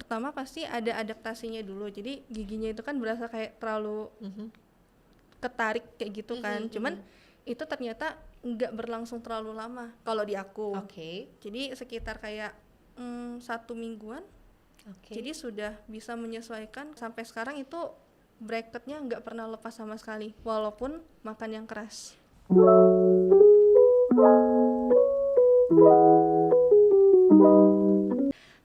pertama pasti ada adaptasinya dulu. Jadi giginya itu kan berasa kayak terlalu ketarik kayak gitu kan. Cuman itu ternyata nggak berlangsung terlalu lama kalau di aku. Oke. Jadi sekitar kayak 1 mingguan. Jadi sudah bisa menyesuaikan. Sampai sekarang itu bracketnya nggak pernah lepas sama sekali, walaupun makan yang keras.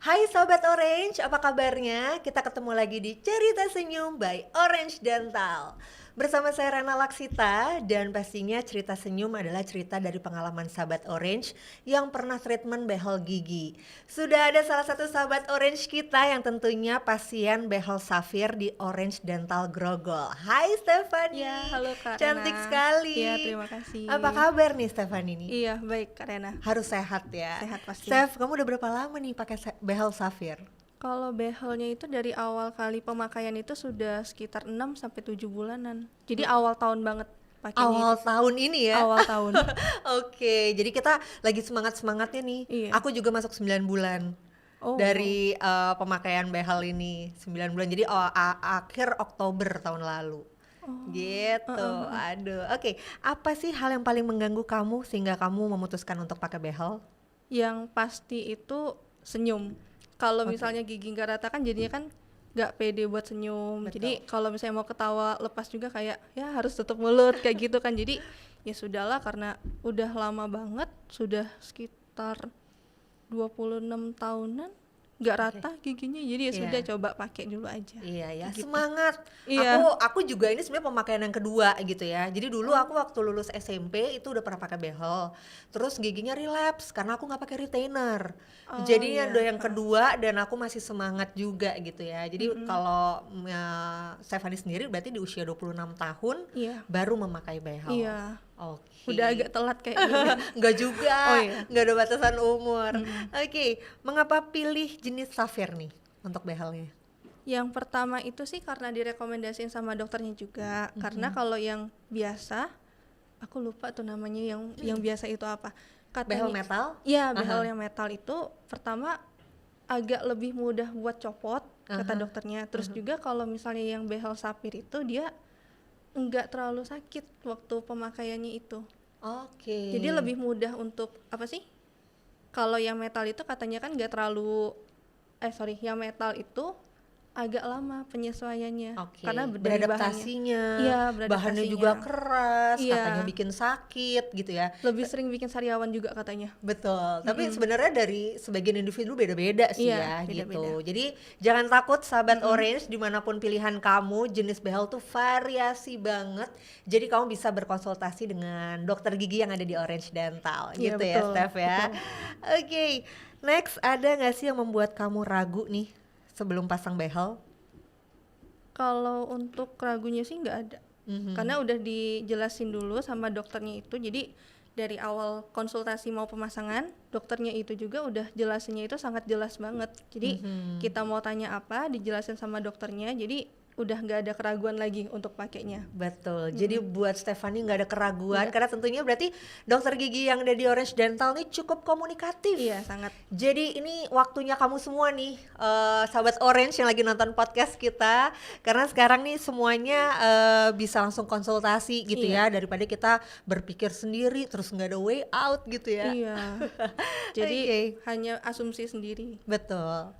Hai Sobat Orange, apa kabarnya? Kita ketemu lagi di Cerita Senyum by Orange Dental. Bersama saya Rena Laksita, dan pastinya cerita senyum adalah cerita dari pengalaman sahabat Orange yang pernah treatment behel gigi. Sudah ada salah satu sahabat Orange kita yang tentunya pasien behel safir di Orange Dental Grogol. Hai Stephanie. Ya, halo Kak Cantik Rena. sekali. Iya, terima kasih. Apa kabar nih Stephanie nih? Iya, baik Kak Rena. Harus sehat ya. Sehat pasti. Steph, kamu udah berapa lama nih pakai behel safir? Kalau behelnya itu dari awal kali pemakaian itu sudah sekitar 6-7 bulanan. Jadi awal tahun banget pakainya. Awal tahun ini ya? Awal tahun. Oke, jadi kita lagi semangat-semangatnya nih. Iya. Aku juga masuk 9 bulan dari pemakaian behel ini. 9 bulan, jadi akhir Oktober tahun lalu. Gitu, aduh. Oke, apa sih hal yang paling mengganggu kamu sehingga kamu memutuskan untuk pakai behel? Yang pasti itu senyum. Kalau misalnya gigi nggak rata kan jadinya kan nggak pede buat senyum. Betul. Jadi kalau misalnya mau ketawa lepas juga kayak ya harus tutup mulut kayak gitu kan. Jadi ya sudahlah, karena udah lama banget, sudah sekitar 26 tahunan nggak rata giginya, jadi ya sudah coba pakai dulu aja. Iya ya, gitu. semangat. Iya. Aku juga ini sebenarnya pemakaian yang kedua gitu ya. Jadi dulu aku waktu lulus SMP itu udah pernah pakai behel. Terus giginya relapse karena aku nggak pakai retainer. Jadi ada yang kedua dan aku masih semangat juga gitu ya. Jadi kalau Stephanie sendiri berarti di usia 26 tahun baru memakai behel. Iya. Oke. Udah agak telat kayaknya. Enggak juga, enggak ada batasan umur. Oke, mengapa pilih jenis safir nih untuk behelnya? Yang pertama itu sih karena direkomendasiin sama dokternya juga. Karena kalau yang biasa, aku lupa tuh namanya, yang biasa itu apa? Behel metal? Iya, behel yang metal itu pertama agak lebih mudah buat copot, kata dokternya. Terus juga kalau misalnya yang behel safir itu dia enggak terlalu sakit waktu pemakaiannya itu. Oke. Jadi lebih mudah untuk apa sih? Kalau yang metal itu katanya kan enggak terlalu yang metal itu agak lama penyesuaiannya. Karena beradaptasinya, bahannya juga keras, katanya bikin sakit gitu ya. Lebih sering bikin sariawan juga katanya. Betul, tapi sebenarnya dari sebagian individu beda-beda sih ya beda-beda. gitu. Jadi jangan takut sahabat Orange, dimanapun pilihan kamu, jenis behel tuh variasi banget. Jadi kamu bisa berkonsultasi dengan dokter gigi yang ada di Orange Dental gitu ya Steph ya. Oke, next, ada gak sih yang membuat kamu ragu nih sebelum pasang behel? Kalau untuk ragunya sih nggak ada, karena udah dijelasin dulu sama dokternya itu. Jadi dari awal konsultasi mau pemasangan, dokternya itu juga udah jelasinnya itu sangat jelas banget. Jadi kita mau tanya apa, dijelasin sama dokternya. Jadi udah nggak ada keraguan lagi untuk pakainya. Betul. Jadi buat Stephanie nggak ada keraguan, karena tentunya berarti dokter gigi yang ada di Orange Dental nih cukup komunikatif. Iya, sangat. Jadi ini waktunya kamu semua nih, sahabat Orange yang lagi nonton podcast kita, karena sekarang nih semuanya bisa langsung konsultasi gitu ya, daripada kita berpikir sendiri terus nggak ada way out gitu ya. Iya. Jadi hanya asumsi sendiri. Betul.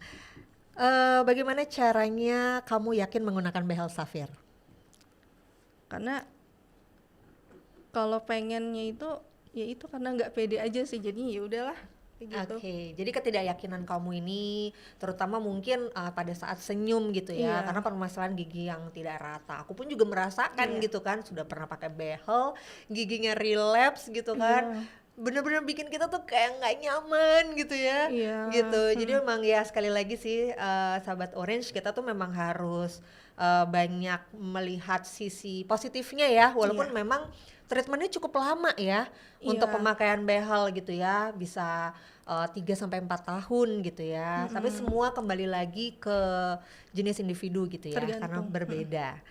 Bagaimana caranya kamu yakin menggunakan behel safir? Karena kalau pengennya itu ya itu karena nggak pede aja sih, jadi ya udahlah gitu. Oke, jadi ketidakyakinan kamu ini terutama mungkin pada saat senyum gitu ya, karena permasalahan gigi yang tidak rata. Aku pun juga merasakan gitu kan, sudah pernah pakai behel, giginya relapse gitu kan. Bener-bener bikin kita tuh kayak nggak nyaman gitu ya, gitu. Jadi memang ya sekali lagi sih sahabat Orange, kita tuh memang harus banyak melihat sisi positifnya ya, walaupun memang treatmentnya cukup lama ya untuk pemakaian behel gitu ya, bisa 3-4 tahun gitu ya. Tapi semua kembali lagi ke jenis individu gitu ya, karena berbeda.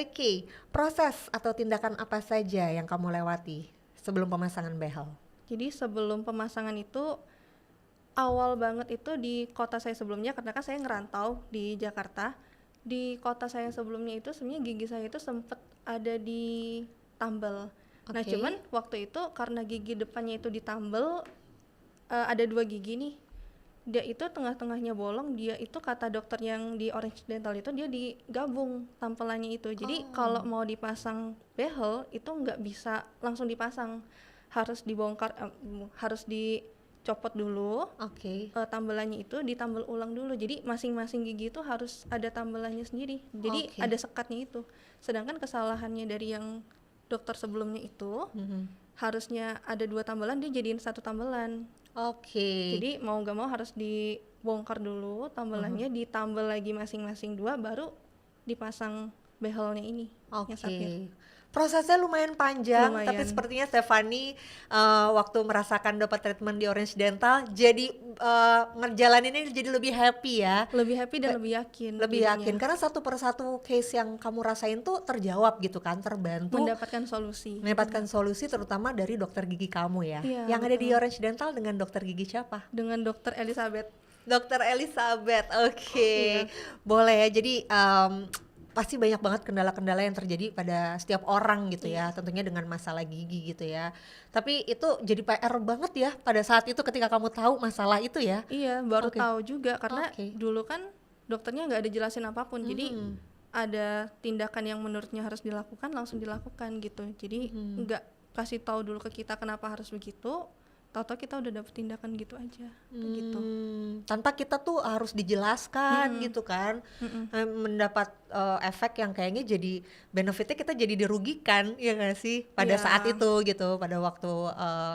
Oke, proses atau tindakan apa saja yang kamu lewati sebelum pemasangan behel? Jadi sebelum pemasangan itu awal banget itu di kota saya sebelumnya, karena kan saya ngerantau di Jakarta. Di kota saya sebelumnya itu sebenarnya gigi saya itu sempet ada di tambal. Nah Oke. cuman waktu itu karena gigi depannya itu ditambal, ada 2 gigi nih, dia itu tengah-tengahnya bolong, dia itu kata dokter yang di Orange Dental itu dia digabung tampelannya itu. Jadi kalau mau dipasang behel itu nggak bisa langsung dipasang, harus dibongkar, harus dicopot dulu, Oke. tambelannya itu ditambal ulang dulu. Jadi masing-masing gigi itu harus ada tambelannya sendiri, jadi Oke. ada sekatnya itu. Sedangkan kesalahannya dari yang dokter sebelumnya itu, harusnya ada 2 tambelan, dia jadiin 1 tambelan. Oke. Jadi mau nggak mau harus dibongkar dulu tambelannya, ditambal lagi masing-masing 2, baru dipasang behelnya ini yang sapir. Oke. Prosesnya lumayan panjang, tapi Lumayan. sepertinya Stephanie waktu merasakan dapat treatment di Orange Dental jadi ngejalaninnya jadi lebih happy ya. Lebih happy dan lebih yakin. Lebih jadinya. yakin karena satu persatu case yang kamu rasain tuh terjawab gitu kan, terbantu Mendapatkan solusi. mendapatkan solusi terutama dari dokter gigi kamu ya. Iya, Yang ada di Orange Dental dengan dokter gigi siapa? Dengan dokter Elizabeth. Dokter Elizabeth, oke. Boleh ya, jadi pasti banyak banget kendala-kendala yang terjadi pada setiap orang gitu ya, tentunya dengan masalah gigi gitu ya. Tapi itu jadi PR banget ya pada saat itu ketika kamu tahu masalah itu ya. Iya, baru Oke. tahu juga karena Oke. dulu kan dokternya nggak ada jelasin apapun. Jadi ada tindakan yang menurutnya harus dilakukan, langsung dilakukan gitu. Jadi nggak kasih tahu dulu ke kita kenapa harus begitu. Tahu-tahu kita udah dapet tindakan gitu aja, gitu. Tanpa kita tuh harus dijelaskan gitu kan, mendapat efek yang kayaknya jadi benefitnya kita jadi dirugikan ya nggak sih pada Iya. saat itu gitu, pada waktu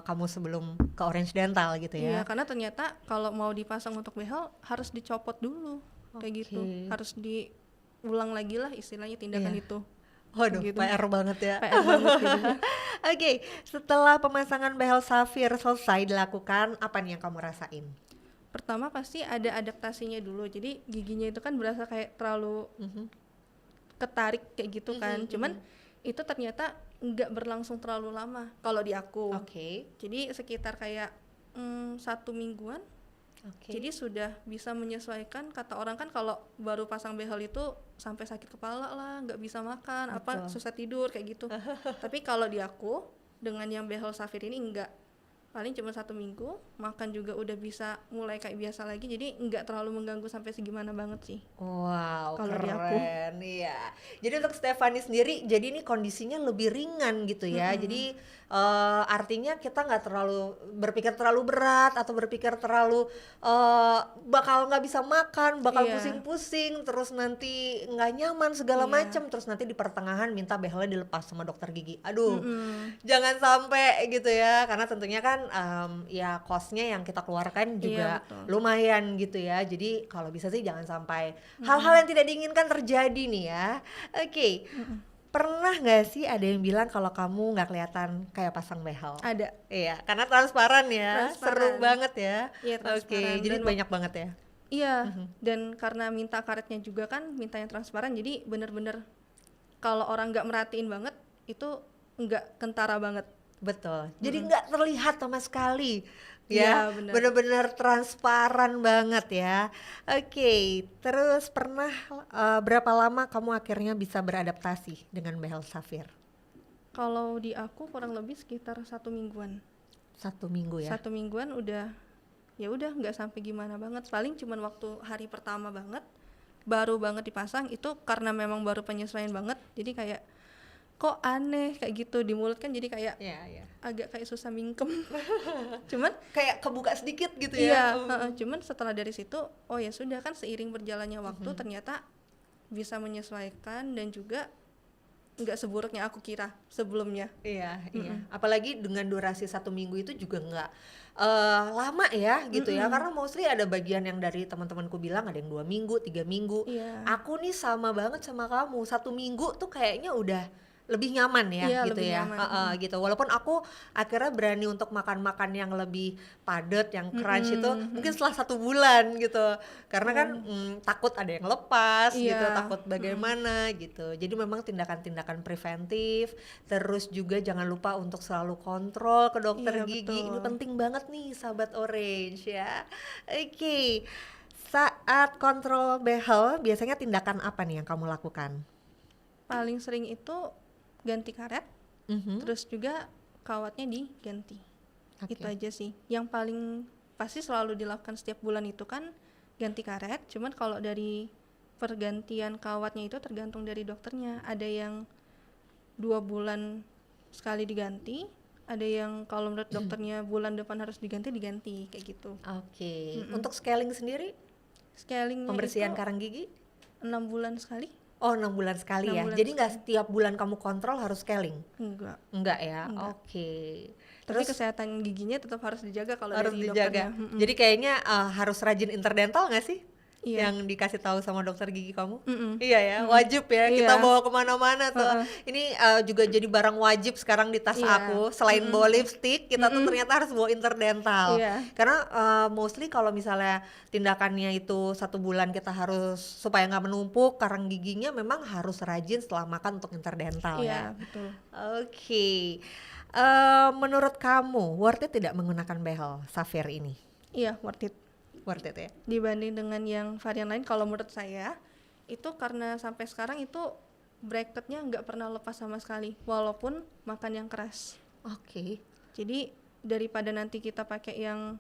kamu sebelum ke Orange Dental gitu Iya, ya. karena ternyata kalau mau dipasang untuk behel harus dicopot dulu, kayak gitu. Oke. Harus diulang lagi lah istilahnya tindakan Iya. itu. Waduh, Gitu. PR banget ya. PR banget gitu. Oke, setelah pemasangan behel safir selesai dilakukan, apa nih yang kamu rasain? Pertama pasti ada adaptasinya dulu. Jadi giginya itu kan berasa kayak terlalu ketarik kayak gitu kan. Cuman itu ternyata nggak berlangsung terlalu lama kalau di aku. Oke. Jadi sekitar kayak 1 mingguan. Oke. Jadi sudah bisa menyesuaikan. Kata orang kan kalau baru pasang behel itu sampai sakit kepala lah, nggak bisa makan, apa susah tidur kayak gitu. Tapi kalau di aku dengan yang behel safir ini enggak, paling cuma 1 minggu, makan juga udah bisa mulai kayak biasa lagi. Jadi nggak terlalu mengganggu sampai segimana banget sih. Wow, Kalau di aku. keren, iya. Jadi untuk Stephanie sendiri, jadi ini kondisinya lebih ringan gitu ya. Jadi artinya kita nggak terlalu berpikir terlalu berat atau berpikir terlalu bakal nggak bisa makan, bakal Iya. pusing-pusing, terus nanti nggak nyaman segala Iya. macem, terus nanti di pertengahan minta behelnya dilepas sama dokter gigi. Aduh, jangan sampai gitu ya, karena tentunya kan ya costnya yang kita keluarkan juga betul. lumayan gitu ya. Jadi kalau bisa sih jangan sampai hal-hal yang tidak diinginkan terjadi nih ya. Oke. Pernah nggak sih ada yang bilang kalau kamu nggak kelihatan kayak pasang behel? Ada. Iya, karena transparan ya. Transparan. Seru banget ya. Iya, Oke, transparan. jadi Dan banyak banget ya. Iya, dan karena minta karetnya juga kan, minta yang transparan, jadi bener-bener kalau orang nggak merhatiin banget, itu nggak kentara banget. Betul. Jadi nggak terlihat sama sekali. Ya, Iya, benar. bener-bener transparan banget ya. Oke, terus pernah berapa lama kamu akhirnya bisa beradaptasi dengan behel safir? Kalau di aku kurang lebih sekitar 1 mingguan. 1 minggu ya. 1 mingguan udah, ya udah nggak sampai gimana banget. Paling cuman waktu hari pertama banget, baru banget dipasang itu karena memang baru penyesuaian banget. Jadi kayak kok aneh kayak gitu di mulut kan, jadi kayak Iya, iya. agak kayak susah mingkem. Cuman Kayak kebuka sedikit gitu iya, ya. cuman setelah dari situ, oh ya sudah kan, seiring berjalannya waktu ternyata bisa menyesuaikan dan juga nggak seburuk yang aku kira sebelumnya. Iya, iya. Apalagi dengan durasi 1 minggu itu juga nggak lama ya gitu ya. Karena mostly ada bagian yang dari teman-temanku bilang ada yang 2 minggu, 3 minggu. Iya. Aku nih sama banget sama kamu. 1 minggu tuh kayaknya udah lebih nyaman ya, Iya, gitu lebih ya. nyaman. Gitu. Walaupun aku akhirnya berani untuk makan-makan yang lebih padat, yang crunch itu mungkin setelah 1 bulan gitu. Karena kan takut ada yang lepas gitu, Iya. takut bagaimana gitu. Jadi memang tindakan-tindakan preventif, terus juga jangan lupa untuk selalu kontrol ke dokter Iya, gigi. Ini betul. penting banget nih sahabat Orange ya. Oke. Saat kontrol behel, biasanya tindakan apa nih yang kamu lakukan? Paling sering itu ganti karet, terus juga kawatnya diganti. Itu aja sih. Yang paling pasti selalu dilakukan setiap bulan itu kan ganti karet. Cuman kalau dari pergantian kawatnya itu tergantung dari dokternya. Ada yang 2 bulan sekali diganti, ada yang kalau menurut dokternya bulan depan harus diganti kayak gitu. Oke. Untuk scaling sendiri, Scalingnya pembersihan itu karang gigi? 6 bulan sekali? Oh, 6 bulan sekali 6 ya. bulan Jadi nggak setiap bulan kamu kontrol harus scaling? Enggak. Enggak ya. Enggak. Oke. Tapi Terus kesehatan giginya tetap harus dijaga kalau harus dari dijaga. dokternya. Jadi kayaknya harus rajin interdental nggak sih? Iya. Yang dikasih tahu sama dokter gigi kamu? Iya ya, wajib ya. Iya. Kita bawa kemana-mana tuh. Ini juga jadi barang wajib sekarang di tas Iya. aku. Selain bawa lipstick, kita tuh ternyata harus bawa interdental. Iya. Karena mostly kalau misalnya tindakannya itu 1 bulan kita harus supaya nggak menumpuk karang giginya, memang harus rajin setelah makan untuk interdental ya. Iya, betul. Oke. Menurut kamu worth it tidak menggunakan behel Safir ini? Iya, worth it. Worth it ya? Dibanding dengan yang varian lain, kalau menurut saya itu karena sampai sekarang itu bracketnya nggak pernah lepas sama sekali walaupun makan yang keras. Oke. Jadi daripada nanti kita pakai yang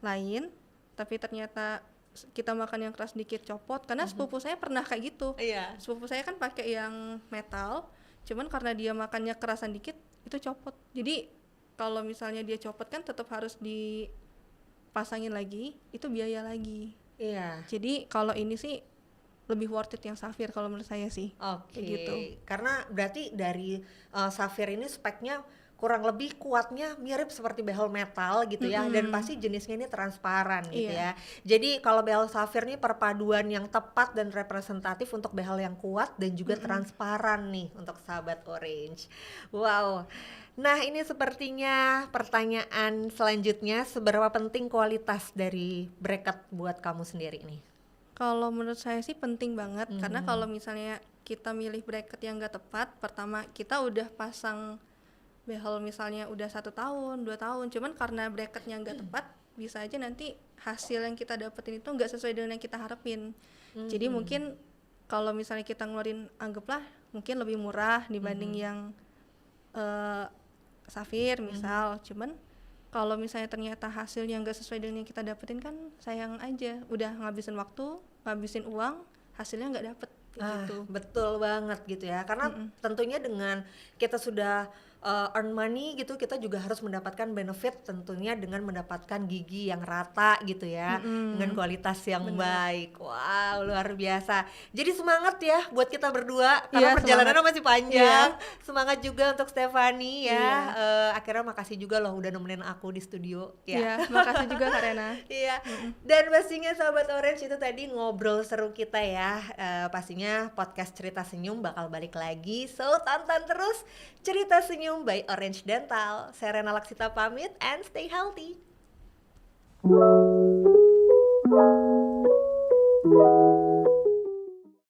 lain tapi ternyata kita makan yang keras dikit copot, karena sepupu saya pernah kayak gitu. Iya. Sepupu saya kan pakai yang metal, cuman karena dia makannya kerasan dikit itu copot. Jadi kalau misalnya dia copot kan tetap harus dipasangin lagi, itu biaya lagi. Iya. Jadi kalau ini sih lebih worth it yang Safir kalau menurut saya sih. Oke. Kayak gitu. Karena berarti dari Safir ini speknya kurang lebih kuatnya mirip seperti behel metal gitu ya, dan pasti jenisnya ini transparan gitu ya. Jadi kalau behel Safir ini perpaduan yang tepat dan representatif untuk behel yang kuat dan juga transparan nih untuk sahabat Orange. Wow. Nah, ini sepertinya pertanyaan selanjutnya, seberapa penting kualitas dari bracket buat kamu sendiri nih? Kalau menurut saya sih penting banget, karena kalau misalnya kita milih bracket yang gak tepat, pertama kita udah pasang behel misalnya udah 1 tahun, 2 tahun, cuman karena bracketnya nggak tepat, bisa aja nanti hasil yang kita dapetin itu nggak sesuai dengan yang kita harapin. Jadi mungkin kalau misalnya kita ngeluarin, anggaplah mungkin lebih murah dibanding yang Safir misal, cuman kalau misalnya ternyata hasilnya nggak sesuai dengan yang kita dapetin kan sayang aja, udah ngabisin waktu, ngabisin uang, hasilnya nggak dapet gitu. Betul banget gitu ya, karena tentunya dengan kita sudah earn money gitu, kita juga harus mendapatkan benefit tentunya dengan mendapatkan gigi yang rata gitu ya, dengan kualitas yang baik. Wow, luar biasa. Jadi semangat ya buat kita berdua, karena perjalanannya masih panjang. Semangat juga untuk Stephanie ya. Akhirnya makasih juga loh udah nemenin aku di studio ya. Iya, makasih juga Kak Rena. Iya. Dan pastinya sahabat Orange, itu tadi ngobrol seru kita ya. Pastinya podcast Cerita Senyum bakal balik lagi, so tonton terus Cerita Senyum by Orange Dental. Saya Rena Laksita pamit and stay healthy.